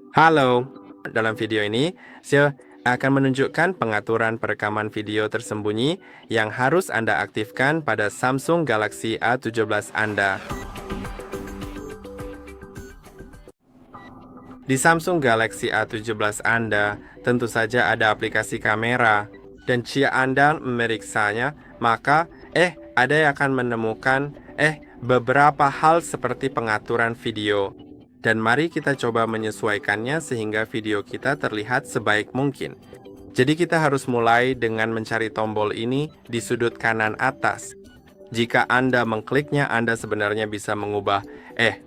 Halo, dalam video ini saya akan menunjukkan pengaturan perekaman video tersembunyi yang harus Anda aktifkan pada Samsung Galaxy A17 Anda. Di Samsung Galaxy A17 Anda, tentu saja ada aplikasi kamera, dan jika Anda memeriksanya, maka ada yang akan menemukan beberapa hal seperti pengaturan video. Dan mari kita coba menyesuaikannya sehingga video kita terlihat sebaik mungkin. Jadi kita harus mulai dengan mencari tombol ini di sudut kanan atas. Jika Anda mengkliknya, Anda sebenarnya bisa mengubah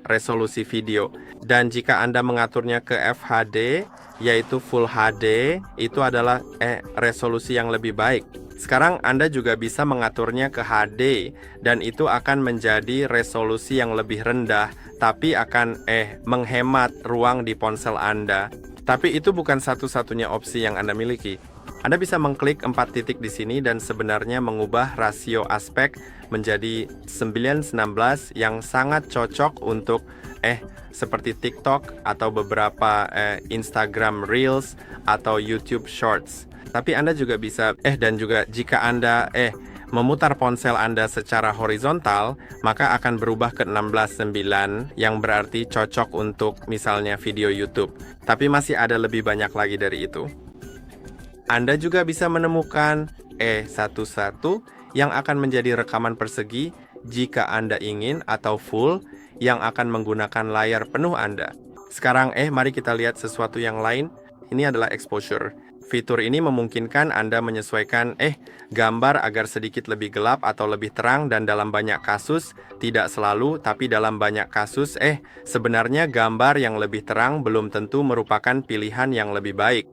resolusi video. Dan jika Anda mengaturnya ke FHD, yaitu Full HD, itu adalah resolusi yang lebih baik. Sekarang Anda juga bisa mengaturnya ke HD, dan itu akan menjadi resolusi yang lebih rendah, tapi akan menghemat ruang di ponsel Anda. Tapi itu bukan satu-satunya opsi yang Anda miliki. Anda bisa mengklik 4 titik di sini dan sebenarnya mengubah rasio aspek menjadi 9:16 yang sangat cocok untuk seperti TikTok atau beberapa Instagram Reels atau YouTube Shorts. Tapi Anda juga bisa dan juga jika Anda memutar ponsel Anda secara horizontal, maka akan berubah ke 16:9 yang berarti cocok untuk misalnya video YouTube. Tapi masih ada lebih banyak lagi dari itu. Anda juga bisa menemukan E11 yang akan menjadi rekaman persegi jika Anda ingin atau full yang akan menggunakan layar penuh Anda. Sekarang mari kita lihat sesuatu yang lain. Ini adalah exposure. Fitur ini memungkinkan Anda menyesuaikan gambar agar sedikit lebih gelap atau lebih terang, dan dalam banyak kasus, tidak selalu, tapi dalam banyak kasus sebenarnya gambar yang lebih terang belum tentu merupakan pilihan yang lebih baik.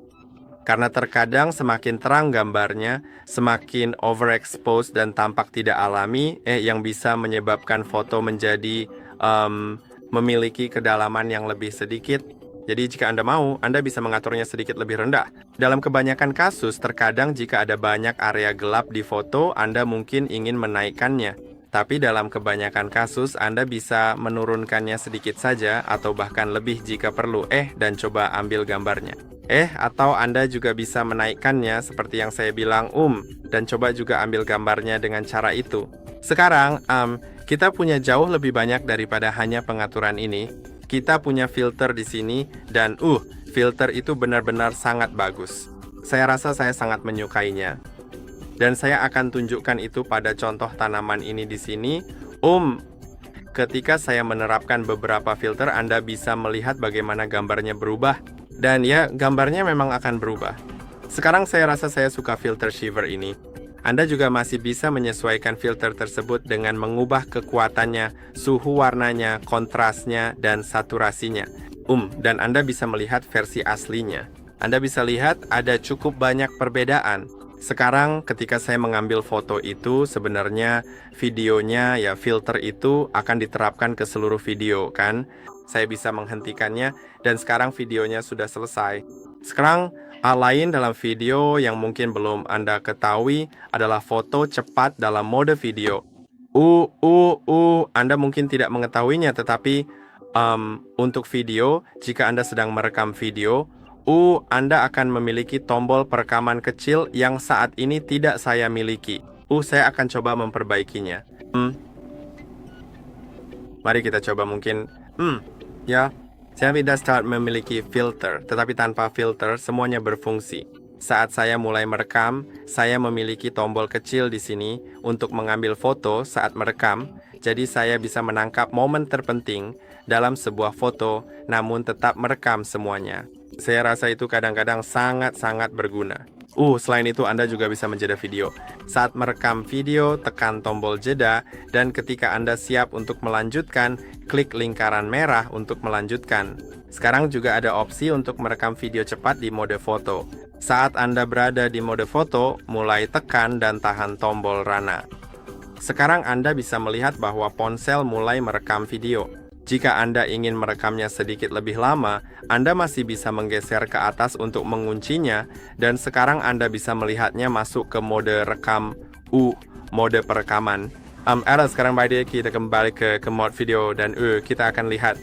Karena terkadang semakin terang gambarnya, semakin overexposed dan tampak tidak alami, yang bisa menyebabkan foto menjadi memiliki kedalaman yang lebih sedikit. Jadi jika Anda mau, Anda bisa mengaturnya sedikit lebih rendah. Dalam kebanyakan kasus, terkadang jika ada banyak area gelap di foto, Anda mungkin ingin menaikkannya. Tapi dalam kebanyakan kasus, Anda bisa menurunkannya sedikit saja atau bahkan lebih jika perlu, dan coba ambil gambarnya. Atau Anda juga bisa menaikkannya seperti yang saya bilang, dan coba juga ambil gambarnya dengan cara itu. Sekarang, kita punya jauh lebih banyak daripada hanya pengaturan ini. Kita punya filter di sini, dan filter itu benar-benar sangat bagus. Saya rasa saya sangat menyukainya. Dan saya akan tunjukkan itu pada contoh tanaman ini di sini. Ketika saya menerapkan beberapa filter, Anda bisa melihat bagaimana gambarnya berubah. Dan ya, gambarnya memang akan berubah. Sekarang saya rasa saya suka filter shiver ini. Anda juga masih bisa menyesuaikan filter tersebut dengan mengubah kekuatannya, suhu warnanya, kontrasnya, dan saturasinya. Dan Anda bisa melihat versi aslinya. Anda bisa lihat ada cukup banyak perbedaan. Sekarang ketika saya mengambil foto itu, sebenarnya videonya, ya filter itu akan diterapkan ke seluruh video, kan? Saya bisa menghentikannya, dan sekarang videonya sudah selesai. Sekarang, hal lain dalam video yang mungkin belum Anda ketahui adalah foto cepat dalam mode video. Anda mungkin tidak mengetahuinya, tetapi untuk video, jika Anda sedang merekam video, Anda akan memiliki tombol perekaman kecil yang saat ini tidak saya miliki. Saya akan coba memperbaikinya. Mari kita coba mungkin. Ya. Saya tidak start memiliki filter, tetapi tanpa filter semuanya berfungsi. Saat saya mulai merekam, saya memiliki tombol kecil di sini untuk mengambil foto saat merekam. Jadi saya bisa menangkap momen terpenting dalam sebuah foto, namun tetap merekam semuanya. Saya rasa itu kadang-kadang sangat-sangat berguna. Selain itu Anda juga bisa menjeda video. Saat merekam video, tekan tombol jeda, dan ketika Anda siap untuk melanjutkan, klik lingkaran merah untuk melanjutkan. Sekarang juga ada opsi untuk merekam video cepat di mode foto. Saat Anda berada di mode foto, mulai tekan dan tahan tombol rana. Sekarang Anda bisa melihat bahwa ponsel mulai merekam video. Jika Anda ingin merekamnya sedikit lebih lama, Anda masih bisa menggeser ke atas untuk menguncinya, dan sekarang Anda bisa melihatnya masuk ke mode rekam mode perekaman. Sekarang kita kembali ke mode video, dan kita akan lihat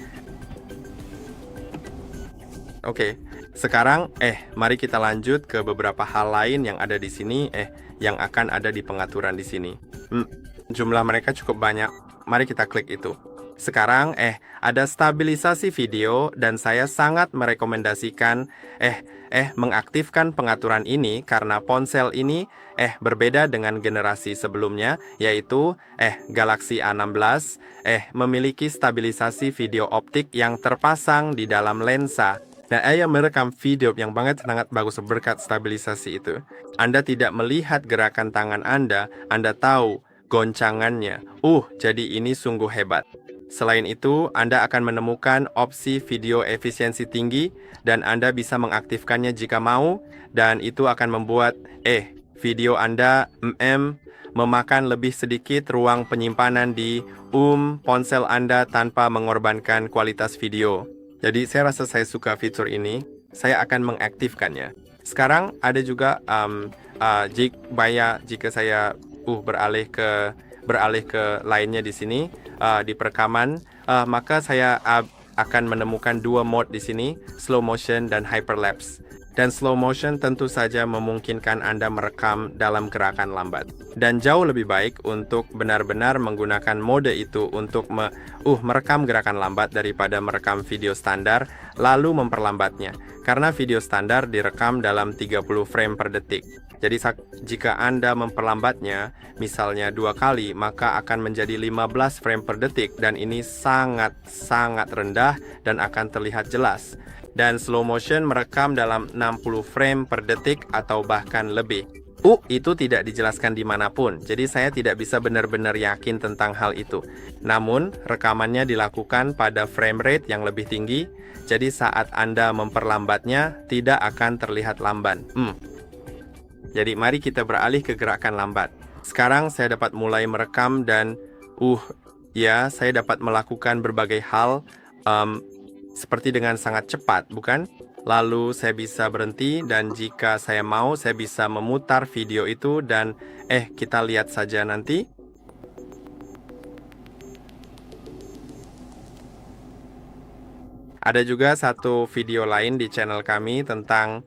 Oke. Sekarang mari kita lanjut ke beberapa hal lain yang ada di sini yang akan ada di pengaturan di sini. Jumlah mereka cukup banyak. Mari kita klik itu. Sekarang ada stabilisasi video dan saya sangat merekomendasikan mengaktifkan pengaturan ini karena ponsel ini berbeda dengan generasi sebelumnya, yaitu Galaxy A16 memiliki stabilisasi video optik yang terpasang di dalam lensa. Dan yang merekam video yang sangat bagus berkat stabilisasi itu. Anda tidak melihat gerakan tangan Anda tahu goncangannya. Jadi ini sungguh hebat. Selain itu, Anda akan menemukan opsi video efisiensi tinggi dan Anda bisa mengaktifkannya jika mau, dan itu akan membuat video Anda memakan lebih sedikit ruang penyimpanan di ponsel Anda tanpa mengorbankan kualitas video. Jadi saya rasa saya suka fitur ini. Saya akan mengaktifkannya. Sekarang ada juga jika saya beralih ke lainnya di sini di perekaman, maka saya akan menemukan dua mode di sini, slow motion dan hyperlapse. Dan slow motion tentu saja memungkinkan Anda merekam dalam gerakan lambat. Dan jauh lebih baik untuk benar-benar menggunakan mode itu untuk merekam gerakan lambat daripada merekam video standar lalu memperlambatnya. Karena video standar direkam dalam 30 frame per detik. Jadi jika Anda memperlambatnya, misalnya 2 kali, maka akan menjadi 15 frame per detik dan ini sangat rendah dan akan terlihat jelas. Dan slow motion merekam dalam 60 frame per detik atau bahkan lebih. Itu tidak dijelaskan dimanapun, jadi saya tidak bisa benar-benar yakin tentang hal itu. Namun, rekamannya dilakukan pada frame rate yang lebih tinggi, jadi saat Anda memperlambatnya, tidak akan terlihat lamban. Jadi mari kita beralih ke gerakan lambat. Sekarang saya dapat mulai merekam dan saya dapat melakukan berbagai hal seperti dengan sangat cepat, bukan? Lalu saya bisa berhenti dan jika saya mau saya bisa memutar video itu dan kita lihat saja nanti. Ada juga satu video lain di channel kami tentang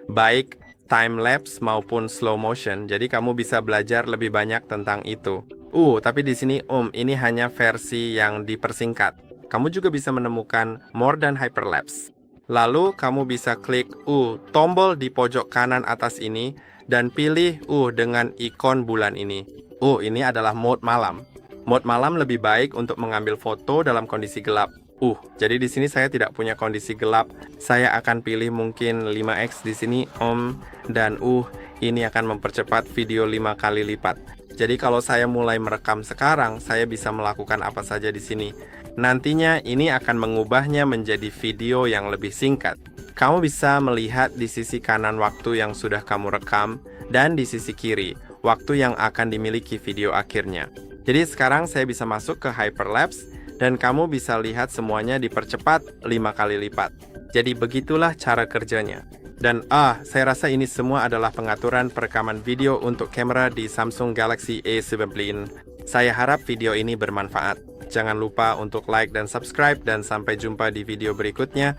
baik time lapse maupun slow motion. Jadi kamu bisa belajar lebih banyak tentang itu. Tapi di sini ini hanya versi yang dipersingkat. Kamu juga bisa menemukan more dan hyperlapse. Lalu kamu bisa klik tombol di pojok kanan atas ini dan pilih dengan ikon bulan ini. Ini adalah mode malam. Mode malam lebih baik untuk mengambil foto dalam kondisi gelap. Jadi di sini saya tidak punya kondisi gelap. Saya akan pilih mungkin 5x di sini dan ini akan mempercepat video 5 kali lipat. Jadi kalau saya mulai merekam sekarang, saya bisa melakukan apa saja di sini. Nantinya ini akan mengubahnya menjadi video yang lebih singkat. Kamu bisa melihat di sisi kanan waktu yang sudah kamu rekam dan di sisi kiri waktu yang akan dimiliki video akhirnya. Jadi sekarang saya bisa masuk ke hyperlapse dan kamu bisa lihat semuanya dipercepat 5 kali lipat. Jadi begitulah cara kerjanya. Dan saya rasa ini semua adalah pengaturan perekaman video untuk kamera di Samsung Galaxy A17. Saya harap video ini bermanfaat. Jangan lupa untuk like dan subscribe dan sampai jumpa di video berikutnya.